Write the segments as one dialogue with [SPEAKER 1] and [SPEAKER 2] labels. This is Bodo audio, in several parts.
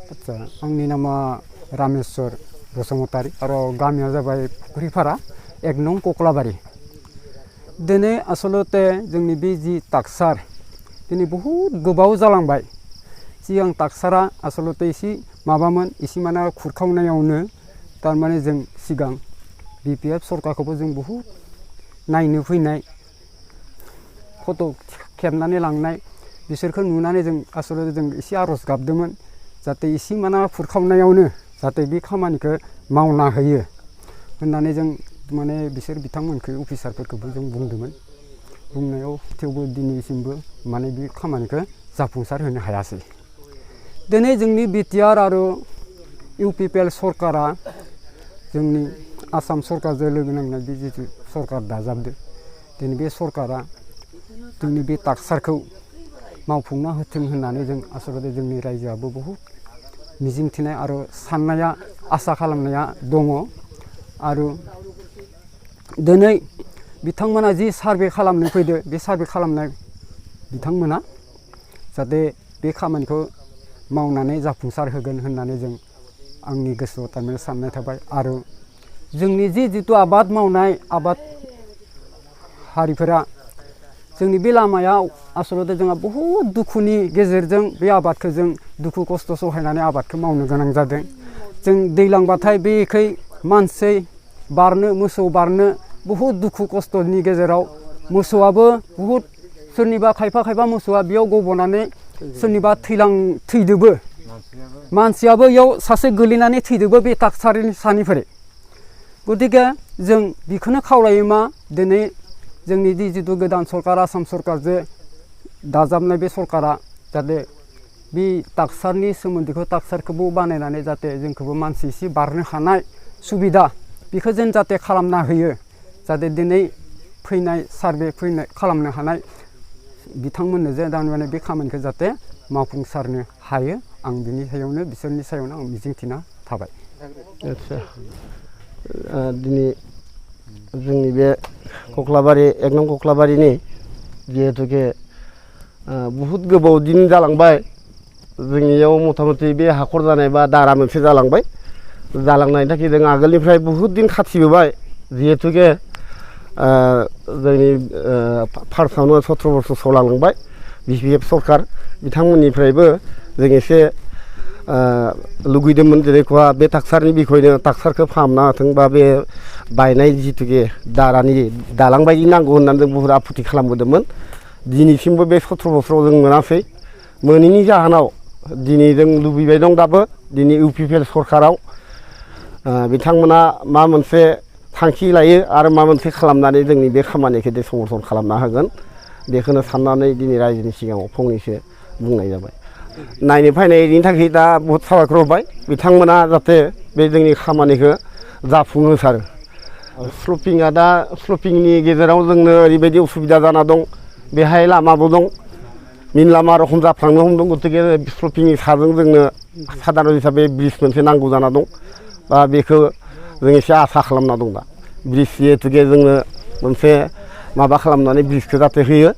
[SPEAKER 1] आच्छा आंनि नामा रामेश्वर बसुमतारी आरो गामिया जाबाय फुख्रिपारा 1 नं कक्लाबारि। दिनै आसलते जोंनि बे जि टाक्सार दिनै बहुद गोबाव जालांबाय। सिगां टाक्सारा आसलते एसे माबामोन एसे माने खुरखावनायावनो तारमाने जों सिगां BPF सरकारखौबो जों बहुद नायनो फैनाय फट' खेबनानै लांनाय बिसोरखौ नुनानै जों आसलते जों एसे आरज गाबदोंमोन जाहाथे एसे माने खुरखावनायावनो जाहाथे बे खामानिखौ मावना होयो होननानै जों माने बिसोर बिथांमोनखौ अफिसारफोरखौबो जों बुंदोंमोन। बुंनायाव थेवबो दिनैसिमबो माने बे खामानिखौ जाफुंसार होनो हायासै। दिनै जोंनि बिटिआर आरो UPPL सरकारा जोंनि आसाम सरकारजों लोगो नांनाय बे जिथु सरकार दाजाबदों दिनै बे सरकारा जोंनि बे टाक्सारखौ मावफुंना होथों होननानै जों आसलते जोंनि रायजोआबो बहुद मिजिंथिनाय आरो साननाया आसा खालामनाया दङ। आरो दिनै बिथांमोना जि सार्भे खालामनो फैदो बे सार्भे खालामनाय बिथांमोना जाहाथे बे खामानिखौ मावनानै जाफुंसार होगोन होननानै जों आंनि गोसोआव थारमाने साननाय थाबाय। आरो जोंनि जिथु आबाद मावनाय आबाद हारिफोरा जोंनि बे लामायाव आसलते जोंहा बहुद दुखुनि गेजेरजों बे आबादखौ जों दुखु खस्थ' सहायनानै आबादखौ मावनो गोनां जादों। जों दैलांबाथाय बेखै मानसि बारनो मोसौ बारनो बहुद दुखु खस्थ'नि गेजेराव मोसौआबो बहुद सोरनिबा खायफा मोसौआ बेयाव गबनानै सोरनिबा थैदोबो मानसियाबो बेयाव सासे गोलैनानै थैदोबो बे टाक्सारनि सानिफ्राय। गतिके जों बेखौनो खावलायो मा दिनै जोंनि जिथु गोदान सरकार आसाम सरकारजों दाजाबनाय बे सरकारा जाहाथे बे टाक्सारनि सोमोन्दैखौ टाक्सारखौबो बानायनानै जाहाथे जोंखौबो मानसि एसे बारनो हानाय सुबिदा बेखौ जों जाहाथे खालामना होयो। जाहाथे दिनै फैनाय सार्भे खालामनो हानाय बिथांमोननो जे थारमाने बे खामानिखौ जाहाथे मावफुंसारनो हायो आं बिनि सायावनो बिसोरनि सायावनो आं मिजिंथिना थाबाय।
[SPEAKER 2] आच्छा दिनै जोंनि बे कक्लाबारि 1 नं कक्लाबारिनि जिहेतुके बहुद गोबाव दिन जालांबाय जोंनियाव मथा मथि बे हाखर जानाय बा दारा मोनसे जालांबाय। जालांनायनि थाखाय जों आगोलनिफ्राय बहुद दिन खाथिबोबाय जिहेतुके जोंनि फार्स्टआवनो 17 बोसोर सलांबाय BPF सरकार बिथांमोननिफ्रायबो जों एसे लुगैदोंमोन जेरैखा बे टाक्सारनि बिखयनो टाक्सारखौ फाहामना होथों बा बे बायनाय जिथुके दारानि दालां बायदि नांगौ होननानै जों बहुद आफुथि खालामबोदोंमोन। दिनैसिमबो बे 17 बोसोराव जों मोनासै मोनैनि जाहोनाव दिनै जों लुबैबाय दं दाबो दिनै UPPL सरकाराव बिथांमोना मा मोनसे थांखि लायो आरो मा मोनसे खालामनानै जोंनि बे खामानिखौ समर्थन खालामना होगोन बेखौनो साननानै दिनै रायजोनि सिगाङाव फंनैसो बुंनाय जाबाय। नायनो फैनायनि थाखाय दा बहुद साबायखर होबाय बिथांमोना जाहाथे बे जोंनि खामानिखौ जाफुंहोसारो। स्लपिंआ दा स्लपिंनि गेजेराव जोंनो ओरैबायदि उसुबिदा जाना दं बेहाय लामाबो दं मिन लामा रखम जाफ्लांनो हमदों। गतिके स्लपिंनि साजों जोंनो साधारन हिसाबै ब्रिज मोनसे नांगौ जाना दं बा बेखौ जों एसे आसा खालामना दं। दा ब्रिज जिहेतुके जोंनो मोनसे माबा खालामनानै ब्रिजखौ जाहाथे होयो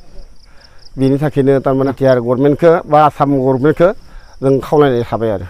[SPEAKER 2] बेनि थाखायनो थारमाने गभर्नमेन्टखौ बा आसाम गभर्नमेन्टखौ जों खावलायनाय थाबाय आरो।